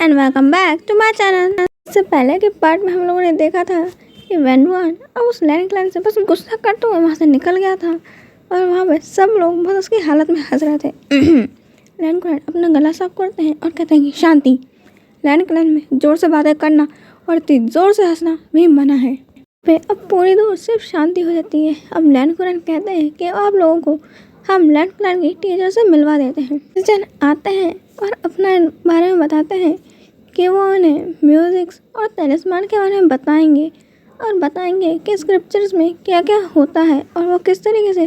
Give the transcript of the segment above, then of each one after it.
And welcome back to my channel. इससे पहले के पार्ट में हम लोगों ने देखा था कि वैनवान अब उस लैंड क्लैन से बस गुस्सा करते हुए वहाँ से निकल गया था और वहाँ पे सब लोग बहुत उसकी हालत में हंस रहे थे। लैंड क्लैन अपना गला साफ करते हैं और कहते हैं कि शांति। लैंड क्लैन में ज़ोर से बातें करना और इतनी ज़ोर से हंसना भी मना है। पे अब पूरी दूर सिर्फ शांति हो जाती है। अब लैंड क्लैन कहते हैं कि आप लोगों को हम लैंड क्लैन की टीचर से मिलवा देते हैं। टीचर आते हैं और अपने बारे में बताते हैं कि वो उन्हें म्यूजिक्स और तलिस्मान के बारे में बताएंगे और बताएंगे कि स्क्रिप्चर्स में क्या क्या होता है और वो किस तरीके से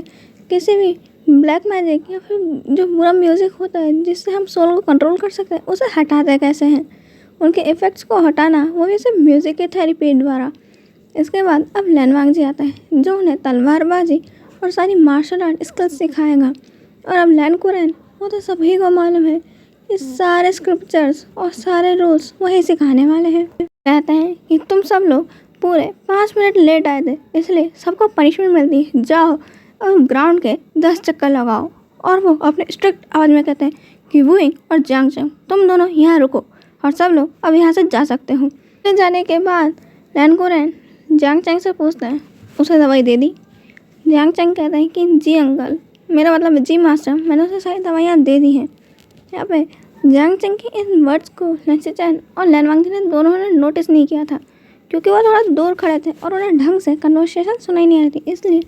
किसी भी ब्लैक मैजिक या फिर जो बुरा म्यूज़िक होता है जिससे हम सोल को कंट्रोल कर सकते हैं उसे हटाते कैसे हैं, उनके इफ़ेक्ट्स को हटाना वो भी सिर्फ म्यूज़िक की थेरेपी द्वारा। इसके बाद अब लैनवांग जी आता है जो उन्हें तलवारबाजी और सारी मार्शल आर्ट स्किल्स सिखाएगा। और अब लैंड कुरैन वो तो सभी को मालूम है कि सारे स्क्रिप्चर्स और सारे रूल्स वही सिखाने वाले हैं। कहते हैं कि तुम सब लोग पूरे 5 मिनट लेट आए थे इसलिए सबको पनिशमेंट मिलती है, जाओ और ग्राउंड के 10 चक्कर लगाओ। और वो अपने स्ट्रिक्ट आवाज़ में कहते हैं कि वुइंग और जांग चंग तुम दोनों यहाँ रुको और सब लोग अब यहाँ से जा सकते हो। जाने के बाद लैंड कुरैन जांग चंग से पूछते हैं उसे दवाई दे दी। जांग चंग कहते हैं कि जी अंकल, मेरा मतलब जी मास्टर, मैंने उसे सारी दवाइयाँ दे दी हैं। यहाँ पे जांग चंग के इन वर्ड्स को लैंसिचैन और लैनवांग जी ने दोनों ने नोटिस नहीं किया था क्योंकि वो थोड़ा दूर खड़े थे और उन्हें ढंग से कन्वर्सेशन सुनाई नहीं आ रही थी। इसलिए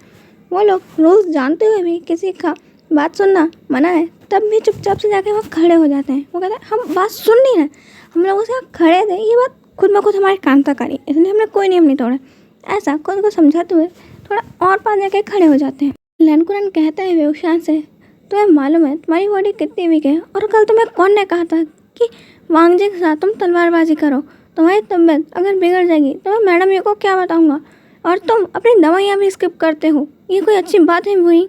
वो लोग रूल्स जानते हुए भी किसी का बात सुनना मना है तब भी चुपचाप से जाके वहाँ खड़े हो जाते हैं। वो कहते हैं हम बात सुन नहीं रहे, हम लोग उसे खड़े थे, ये बात खुद में खुद हमारे कान तक आ रही, इसलिए हमने कोई नियम नहीं तोड़ा। ऐसा खुद को समझाते हुए थोड़ा और पास जाके खड़े हो जाते हैं। लैंड कुरैन कहते हैं वेवशान से तुम्हें मालूम है तुम्हारी बॉडी कितनी वीक है और कल तुम्हें कौन ने कहा था कि वांग जी के साथ तुम तलवारबाजी करो, तुम्हारी तबीयत अगर बिगड़ जाएगी तो मैं मैडम ये को क्या बताऊंगा, और तुम अपनी दवाइयाँ भी स्किप करते हो, ये कोई अच्छी बात है वही।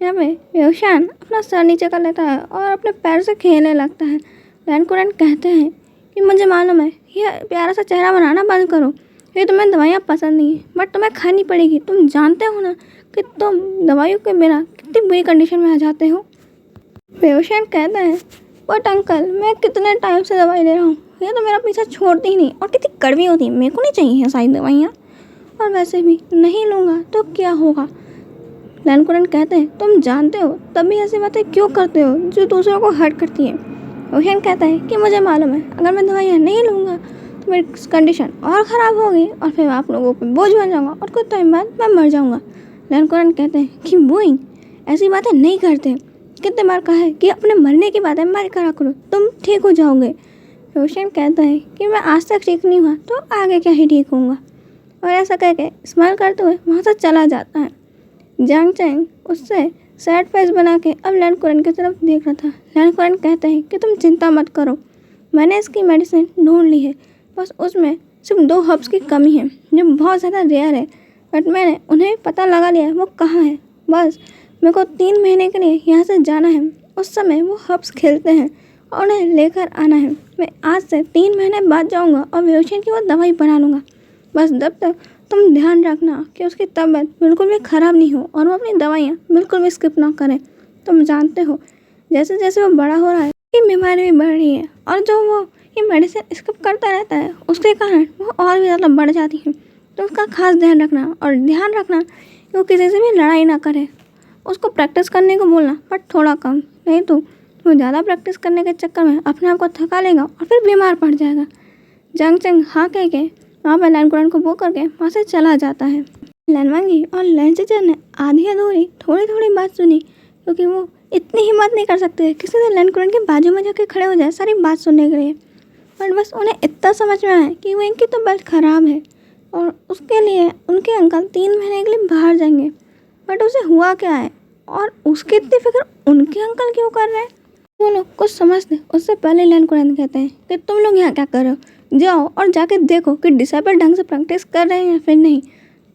यहाँ पे वेवशान अपना सर नीचे कर लेता है और अपने पैर से खेलने लगता है। लैंड कुरैन कहते हैं कि मुझे मालूम है ये प्यारा सा चेहरा बनाना बंद करो, ये तुम्हें दवाइयाँ पसंद नहीं है बट तुम्हें खानी पड़ेगी, तुम जानते हो ना कि तुम दवाइयों के बिना कितनी बुरी कंडीशन में आ जाते हो। वेवशान कहता है बट अंकल मैं कितने टाइम से दवाई ले रहा हूँ, ये तो मेरा पीछा छोड़ती ही नहीं और कितनी कड़वी होती है, मेरे को नहीं चाहिए सारी दवाइयाँ, और वैसे भी नहीं लूँगा तो क्या होगा। लैंड कुरैन कहते हैं तुम जानते हो तभी ऐसी बातें क्यों करते हो जो दूसरों को हर्ट करती है। वेवशान कहता है कि मुझे मालूम है अगर मैं दवाइयाँ नहीं लूँगा तो मेरी कंडीशन और ख़राब होगी और फिर आप लोगों पे बोझ बन जाऊँगा और कुछ टाइम बाद मैं मर जाऊँगा। लैंड कुरैन कहते हैं कि वुइंग ऐसी बातें नहीं करते, कितने बार कहा है कि अपने मरने की बातें मर करा करो, तुम ठीक हो जाओगे। वेवशान कहता है कि मैं आज तक ठीक नहीं हुआ तो आगे क्या ही ठीक होऊंगा, और ऐसा कह के स्माइल करते हुए वहाँ से चला जाता है। जांग चैंग उससे सैड फेस बना के अब लैंड कुरैन की तरफ देख रहा था। लैंड कुरैन कहते हैं कि तुम चिंता मत करो, मैंने इसकी मेडिसिन ढूंढ ली है, बस उसमें सिर्फ 2 हर्ब्स की कमी है जो बहुत ज़्यादा रेयर है, बट मैंने उन्हें पता लगा लिया है वो कहाँ है। बस मेरे को 3 महीने के लिए यहाँ से जाना है, उस समय वो हर्ब्स खिलते हैं और उन्हें लेकर आना है। मैं आज से 3 महीने बाद जाऊँगा और वेवशान की वो दवाई बना लूँगा, बस जब तक तुम ध्यान रखना कि उसकी तबीयत बिल्कुल भी ख़राब नहीं हो और वो अपनी दवाइयाँ बिल्कुल भी स्किप ना करे। तुम जानते हो जैसे जैसे वो बड़ा हो रहा है कि बीमारी भी बढ़ रही है और जो वो ये मेडिसिन स्किप करता रहता है उसके कारण वो और भी ज़्यादा बढ़ जाती है। तो उसका खास ध्यान रखना और ध्यान रखना कि वो किसी से भी लड़ाई ना करे, उसको प्रैक्टिस करने को बोलना बट थोड़ा कम, नहीं तो वो ज़्यादा प्रैक्टिस करने के चक्कर में अपने आप को थका लेगा और फिर बीमार पड़ जाएगा। जांग चंग हाँ कह के वहाँ पर लैंड कुरैन को बुक करके वहाँ से चला जाता है। लैनवांग जी और लैंसिचैन ने आधी अधूरी थोड़ी थोड़ी बात सुनी क्योंकि वो इतनी हिम्मत नहीं कर सकते किसी से लैंड कुरैन के बाजू में जाके खड़े हो जाए सारी बात सुनने के लिए, बट बस उन्हें इतना समझ में आया कि वो इनकी तबीयत ख़राब है और उसके लिए उनके अंकल 3 महीने के लिए बाहर जाएंगे, बट उसे हुआ क्या है और उसकी इतनी फिक्र उनके अंकल क्यों कर रहे हैं। वो लोग कुछ समझते उससे पहले लैंड कुरैन कहते हैं कि तुम लोग यहाँ क्या कर रहे हो, जाओ और जाके देखो कि डिसाइपल ढंग से प्रैक्टिस कर रहे हैं या फिर नहीं,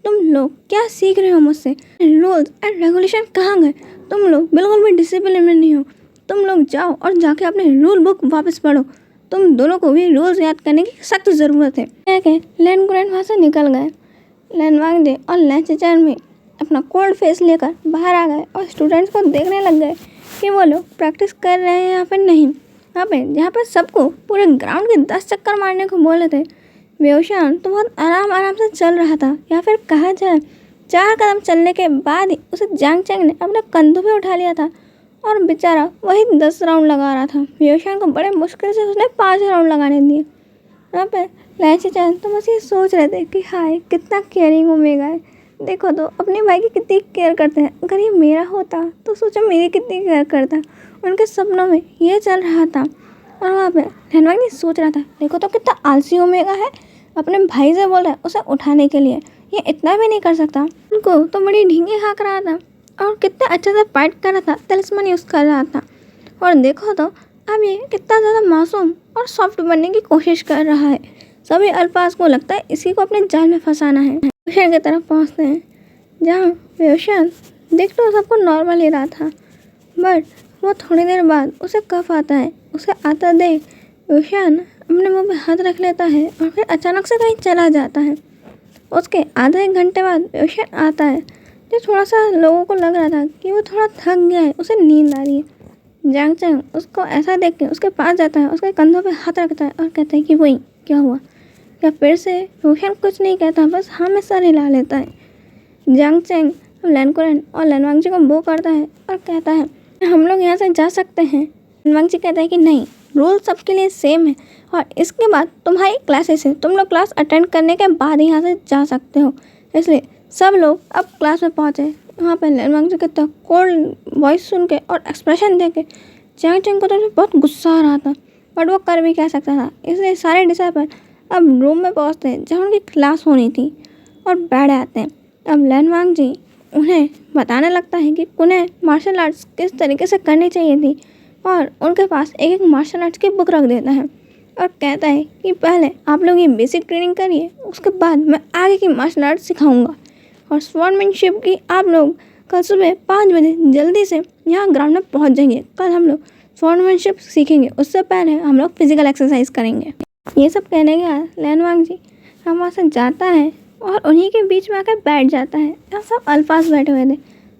तुम लोग क्या सीख रहे हो मुझसे, रूल्स एंड रेगुलेशन कहाँ गए, तुम लोग बिल्कुल भी डिसिप्लिन में नहीं हो, तुम लोग जाओ और जाके अपने रूल बुक वापस पढ़ो, तुम दोनों को भी रूल्स याद करने की सख्त ज़रूरत है। कह के लैंड कुरैन वहाँ से निकल गए। लैनवांग जी और लैंसिचैन भी अपना कोल्ड फेस लेकर बाहर आ गए और स्टूडेंट्स को देखने लग गए कि वो लोग प्रैक्टिस कर रहे हैं या फिर नहीं। वहाँ पे जहाँ पर सबको पूरे ग्राउंड के 10 चक्कर मारने को बोले थे, वेवशान तो बहुत आराम आराम से चल रहा था, या फिर कहा जाए 4 कदम चलने के बाद ही उसे जांग चैंग ने अपने कंधों पे उठा लिया था और बेचारा वही 10 राउंड लगा रहा था। वेवशान को बड़े मुश्किल से उसने 5 राउंड लगाने दिए। वहाँ पे लैची चैन तो बस ये सोच रहे थे कि हाय कितना केयरिंग ओमेगा है, देखो तो अपने भाई की कितनी केयर करते हैं, अगर ये मेरा होता तो सोचो मेरी कितनी केयर करता। उनके सपनों में ये चल रहा था और वहाँ पे लैनवांग जी सोच रहा था, देखो तो कितना आलसी ओमेगा है, अपने भाई से बोल रहा है उसे उठाने के लिए, ये इतना भी नहीं कर सकता। उनको तो बड़ी ढींगे हाँक रहा था और कितना अच्छे से फाइट कर रहा था, तलिस्मान यूज़ कर रहा था। और देखो तो अब ये कितना ज़्यादा मासूम और सॉफ्ट बनने की कोशिश कर रहा है। सभी अल्फाज को लगता है इसी को अपने जाल में फंसाना है। वेवशान की तरफ पहुँचते हैं जहाँ वेवशान देख तो सबको नॉर्मल ही रहा था, बट वो थोड़ी देर बाद उसे कफ आता है। उसे आता देख वेवशान अपने मुंह पे हाथ रख लेता है और फिर अचानक से कहीं चला जाता है। उसके आधा एक घंटे बाद वेवशान आता है, जो थोड़ा सा लोगों को लग रहा था कि वो थोड़ा थक गया है, उसे नींद आ रही है। जांग चैंग उसको ऐसा देख के उसके पास जाता है, उसके कंधों पे हाथ रखता है और कहता है कि वही क्या हुआ। या फिर से वेवशान कुछ नहीं कहता, बस हाँ में सर हिला लेता है। जांग चैंग लैनकुरैन और लैनवांग जी को बो करता है और कहता है हम लोग यहाँ से जा सकते हैं। लैनवांग जी कहता है कि नहीं, रूल सबके लिए सेम है और इसके बाद तुम्हारी क्लासेस है, तुम लोग क्लास अटेंड करने के बाद यहाँ से जा सकते हो। इसलिए सब लोग अब क्लास में पहुँचे। वहाँ पर लैनवांग जी कहता है कोल्ड वॉइस सुन के और एक्सप्रेशन देख के जांग चैंग को तो बहुत गुस्सा आ रहा था, बट वो कर भी क्या सकता था। इसलिए सारे डिसाइपल अब रूम में पहुँचते हैं जहाँ उनकी क्लास होनी थी और बैठ आते हैं। अब लैनवांग जी उन्हें बताने लगता है कि उन्हें मार्शल आर्ट्स किस तरीके से करनी चाहिए थी और उनके पास एक एक मार्शल आर्ट्स की बुक रख देता है और कहता है कि पहले आप लोग ये बेसिक ट्रेनिंग करिए, उसके बाद मैं आगे की मार्शल आर्ट्स सिखाऊंगा। और स्वॉर्डमैनशिप की आप लोग कल सुबह 5 बजे जल्दी से यहाँ ग्राउंड में पहुँच जाएंगे। कल हम लोग स्वॉर्डमैनशिप सीखेंगे, उससे पहले हम लोग फिजिकल एक्सरसाइज करेंगे। ये सब कहने के बाद लैनवांग जी हम वहाँ से जाता है और उन्हीं के बीच में आकर बैठ जाता है। यहाँ सब अल्फाज बैठे हुए थे,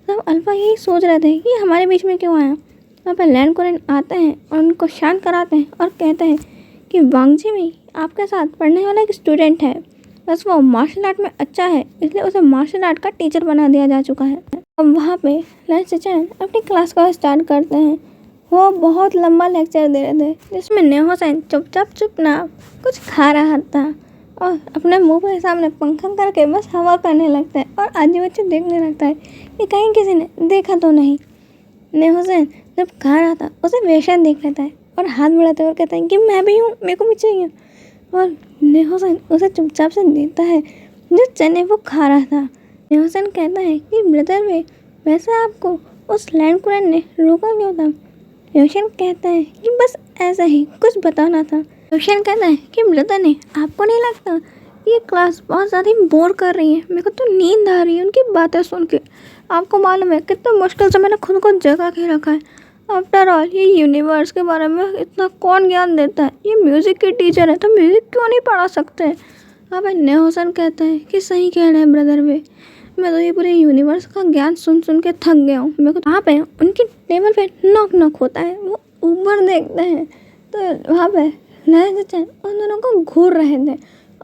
सब अल्फा यही सोच रहे थे कि हमारे बीच में क्यों आया। वहाँ पर लैनकुरैन आते हैं और उनको शांत कराते हैं और कहते हैं कि वांग जी भी आपके साथ पढ़ने वाला एक स्टूडेंट है, बस वो मार्शल आर्ट में अच्छा है इसलिए उसे मार्शल आर्ट का टीचर बना दिया जा चुका है। अब वहाँ पे लैची चैन अपनी क्लास को स्टार्ट करते हैं। वो बहुत लंबा लेक्चर दे रहे थे जिसमें नेहो सेन चुप ना कुछ खा रहा था और अपने मुंह के सामने पंखा करके बस हवा करने लगता है और आजू बाजू देखने लगता है कि कहीं किसी ने देखा तो नहीं। नेहो सेन जब खा रहा था उसे वेवशान देख लेता है और हाथ बढ़ाते हुए कहता है कि मैं भी हूँ, मेरे को भी चाहिए। और नेहो सेन उसे चुपचाप से देता है जो चने वो खा रहा था। नेहो सेन कहता है कि ब्रदर वे वैसे आपको उस लैनकुरैन ने रोका क्यों था। वेवशान कहता है कि बस ऐसा ही कुछ बताना था। वेवशान कहता है कि ब्रदर ने आपको नहीं लगता कि ये क्लास बहुत ज़्यादा बोर कर रही है, मेरे को तो नींद आ रही है उनकी बातें सुन के। आपको मालूम है कितना मुश्किल से मैंने खुद को जगा के रखा है। आफ्टर ऑल ये यूनिवर्स के बारे में इतना कौन ज्ञान देता है, ये म्यूज़िक के टीचर है तो म्यूज़िक क्यों नहीं पढ़ा सकते। अब नेहो सेन कहता है कि सही कह रहे हैं ब्रदर वे, मैं तो ये पूरे यूनिवर्स का ज्ञान सुन सुन के थक गया हूँ। मेरे को वहाँ पे उनकी टेबल पे नॉक नॉक होता है, वो ऊपर देखते हैं तो वहाँ पे लैची चैन उन दोनों को घूर रहे थे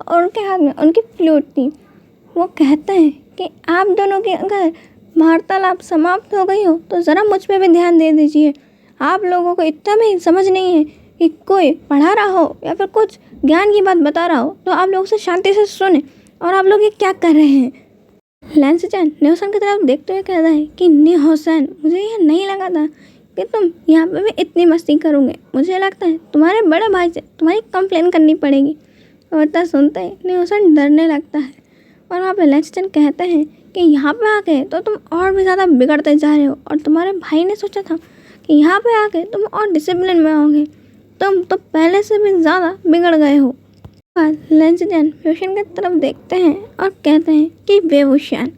और उनके हाथ में उनकी फ्लूट थी। वो कहते हैं कि आप दोनों की अगर वार्तालाप समाप्त हो गई हो तो ज़रा मुझ पे भी ध्यान दे दीजिए। आप लोगों को इतना भी समझ नहीं है कि कोई पढ़ा रहा हो या फिर कुछ ज्ञान की बात बता रहा हो तो आप लोग उसे शांति से सुने, और आप लोग ये क्या कर रहे हैं। लैची चैन नेहो सेन की तरफ देखते हुए कहता है कि नेहो सेन मुझे यह नहीं लगा था कि तुम यहाँ पे भी इतनी मस्ती करोगे, मुझे लगता है तुम्हारे बड़े भाई से तुम्हारी कंप्लेन करनी पड़ेगी। और इतना सुनते ही नेहो सेन डरने लगता है और वहाँ पे लैची चैन कहते हैं कि यहाँ पे आके तो तुम और भी ज़्यादा बिगड़ते जा रहे हो और तुम्हारे भाई ने सोचा था कि यहाँ पे आके तुम और डिसिप्लिन में आओगे, तुम तो पहले से भी ज़्यादा बिगड़ गए हो। लैची चैन वेवशान की तरफ देखते हैं और कहते हैं कि वेवशान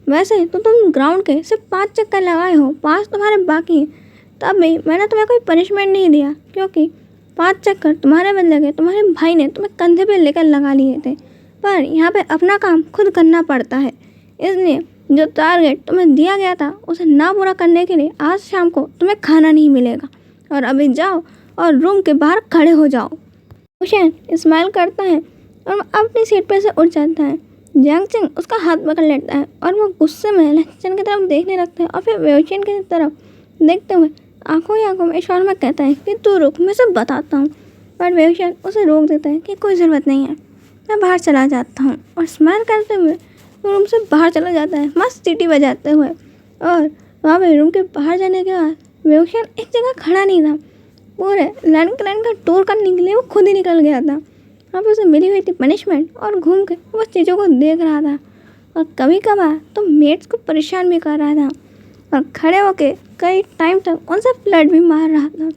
वैसे तो तुम ग्राउंड के सिर्फ 5 चक्कर लगाए हो, 5 तुम्हारे बाकी हैं, तब भी मैंने तुम्हें कोई पनिशमेंट नहीं दिया क्योंकि 5 चक्कर तुम्हारे बदले के तुम्हारे भाई ने तुम्हें कंधे पे लेकर लगा लिए थे। पर यहाँ पे अपना काम खुद करना पड़ता है, इसलिए जो टारगेट तुम्हें दिया गया था उसे ना पूरा करने के लिए आज शाम को तुम्हें खाना नहीं मिलेगा। और अभी जाओ और रूम के बाहर खड़े हो जाओ। वेवशान स्माइल करता है और अपनी सीट पर से उठ जाता है। जियांग चिंग उसका हाथ पकड़ लेता है और वो गुस्से में लैंसचैन की तरफ देखने लगता है और फिर वेवशान की तरफ देखते हुए आंखों ही आंखों में इशारों में कहता है कि तू रुक, मैं सब बताता हूँ। पर वेवशान उसे रोक देता है कि कोई ज़रूरत नहीं है, मैं बाहर चला जाता हूँ। और स्माइल करते हुए रूम से बाहर चला जाता है मस्त सीटी बजाते हुए। और वहाँ पे रूम के बाहर जाने के बाद वेवशान एक जगह खड़ा नहीं था, पूरे लैंड क्लैन का टूर करने के लिए वो खुद ही निकल गया था। वहाँ पे उसे मिली हुई थी पनिशमेंट और घूम के वो चीज़ों को देख रहा था और कभी कभार तो मेट्स को परेशान भी कर रहा था और खड़े होके कई टाइम तक उनसे फ्लर्ट भी मार रहा था।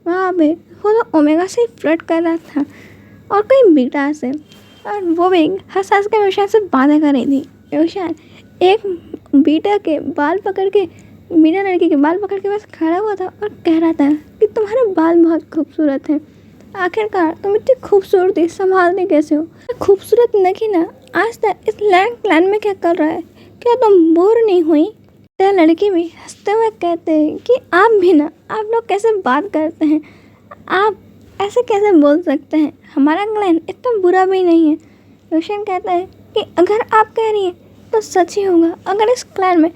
वहाँ पे वो तो ओमेगा से फ्लर्ट कर रहा था और कई बीटा से, और वो भी हंस हंस के वेवशान से बातें कर रही थी। वेवशान एक बीटा के बाल पकड़ के, बीटा लड़की के बाल पकड़ के बस खड़ा हुआ था और कह रहा था कि तुम्हारे बाल बहुत खूबसूरत हैं, आखिरकार तुम इतनी खूबसूरती संभालते कैसे हो? खूबसूरत नहीं ना, आज तक इस लैंड क्लैन में क्या कर रहा है, क्या तुम बोर नहीं हुई? तो लड़की भी हंसते हुए कहते हैं कि आप भी ना, आप लोग कैसे बात करते हैं, आप ऐसे कैसे बोल सकते हैं, हमारा क्लैन इतना बुरा भी नहीं है। वेवशान कहता है कि अगर आप कह रही हैं तो सच ही होगा, अगर इस क्लैन में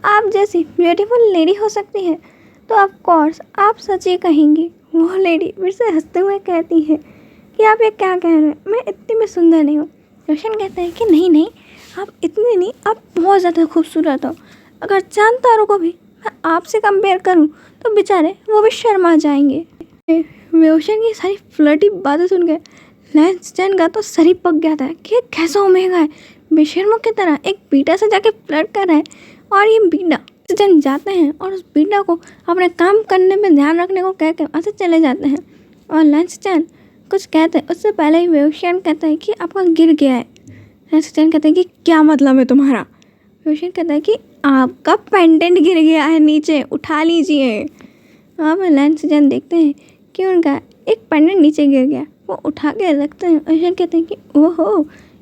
आप जैसी ब्यूटीफुल लेडी हो सकती है तो ऑफ कोर्स आप सच ही कहेंगी। वो लेडी फिर से हंसते हुए कहती है कि आप ये क्या कह रहे हैं, मैं इतनी भी सुंदर नहीं हूँ। वेवशान कहता है कि नहीं नहीं, आप इतनी नहीं, आप बहुत ज़्यादा खूबसूरत हो। अगर चांद तारों को भी मैं आपसे कंपेयर करूं तो बेचारे वो भी शर्मा जाएंगे। वेवशान की सारी फ्लर्टी बातें सुन के लैंसचैन का तो सर ही पक गया था कि ये कैसा ओमेगा है, बेशर्मों की तरह एक बीटा से जाके फ्लर्ट कर रहा है। और ये बीटा जन जाते हैं और उस बीटा को अपने काम करने में ध्यान रखने को कह के वहाँ से चले जाते हैं। और लैंसचैन कुछ कहते हैं उससे पहले ही वेवशान कहता है कि आपका गिर गया है। लैंसचैन कहते हैं कि क्या मतलब है तुम्हारा? वेवशान कहता है कि आपका पेंडेंट गिर गया है नीचे, उठा लीजिए। वहाँ पर लैंसचैन देखते हैं कि उनका एक पेंडेंट नीचे गिर गया, वो उठा के रखते हैं। वेवशान कहते हैं कि ओहो,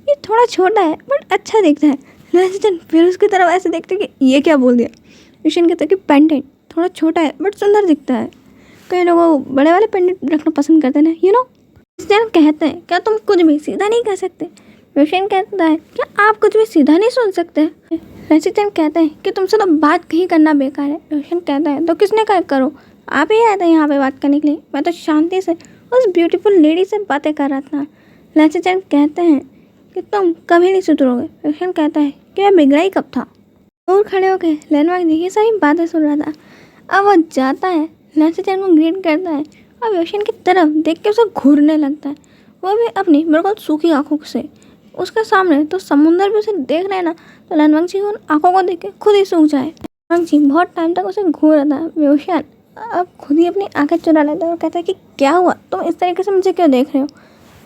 ये थोड़ा छोटा है बट अच्छा दिखता है। लैंसचैन फिर उसकी तरफ ऐसे देखते हैं कि ये क्या बोल दिया। वेवशान कहते हैं कि पेंडेंट थोड़ा छोटा है बट सुंदर दिखता है, कई लोग बड़े वाले पेंडेंट रखना पसंद करते हैं ना, यू नो। लैंसचैन कहते हैं क्या तुम कुछ भी सीधा नहीं कह सकते? वेवशान कहता है क्या आप कुछ भी सीधा नहीं सुन सकते? लैंसचैन कहते हैं कि तुमसे तो बात ही करना बेकार है। वेवशान कहता है तो किसने कहा करो, आप ही आए थे यहाँ पे बात करने के लिए, मैं तो शांति से उस ब्यूटीफुल लेडी से बातें कर रहा था। लैंसचैन कहते हैं कि तुम कभी नहीं सुधरोगे। वेवशान कहता है कि मैं बिगड़ा ही कब था। दूर खड़े होकर लैंडमार्क ये सारी बातें सुन रहा था। अब वो जाता है, लैंसचैन को ग्रीट करता है और वेवशान की तरफ देख के उसे घूरने लगता है, वो भी अपनी बिल्कुल सूखी आंखों से। उसके सामने तो समुंदर भी उसे देख रहे हैं ना, तो लैंडमार्क जी उन आंखों को देख के खुद ही सूख जाए। लैंडमार्क जी बहुत टाइम तक उसे घूर रहा था। वेवशान अब खुद ही अपनी आंखें चुरा लेता है और कहता है कि क्या हुआ, तुम इस तरीके से मुझे क्यों देख रहे हो,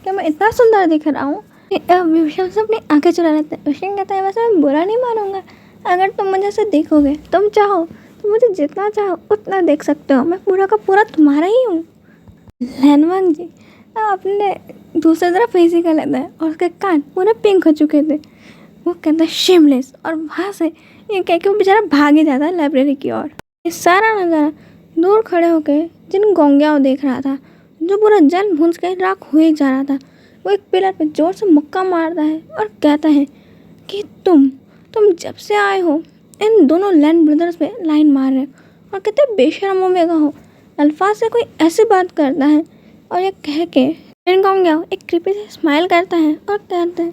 क्या मैं इतना सुंदर दिख रहा हूँ? वेवशान से अपनी आंखें चुरा लेता है। वेवशान कहता है वैसे मैं बुरा नहीं मानूंगा, अगर तुम मुझे से देखोगे, तुम चाहो तो मुझे जितना चाहो उतना देख सकते हो, मैं पूरा का पूरा तुम्हारा ही हूँ। लैंडमार्क जी अपने दूसरी तरफ फेस ही कर लेता है और उसके कान पूरे पिंक हो चुके थे। वो कहता है शेमलेस, और वहाँ से ये कह के वो बेचारा भाग ही जाता है लाइब्रेरी की ओर। ये सारा नज़ारा दूर खड़े होकर जिन गोंगियाओं देख रहा था, जो पूरा जल भूंज के राख हुए जा रहा था। वो एक पिलर पे जोर से मुक्का मारता है और कहता है कि तुम जब से आए हो इन दोनों लैंड ब्रदर्स पे लाइन मार रहे हो और कितने बेशरम ओमेगा हो। अल्फाज से कोई ऐसी बात करता है और ये कह के गोंगियाओ एक क्रीपी से स्माइल करता है और कहता है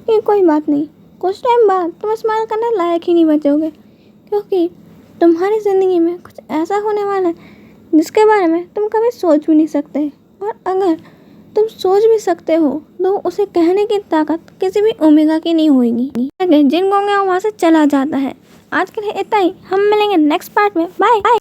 कि कोई बात नहीं, कुछ टाइम बाद तुम स्माइल करने लायक ही नहीं बचोगे, क्योंकि तुम्हारी ज़िंदगी में कुछ ऐसा होने वाला है जिसके बारे में तुम कभी सोच भी नहीं सकते, और अगर तुम सोच भी सकते हो तो उसे कहने की ताकत किसी भी ओमेगा की नहीं होगी। जिन गोंगियाओ वहाँ से चला जाता है। आज के लिए इतना ही, हम मिलेंगे नेक्स्ट पार्ट में, बाय।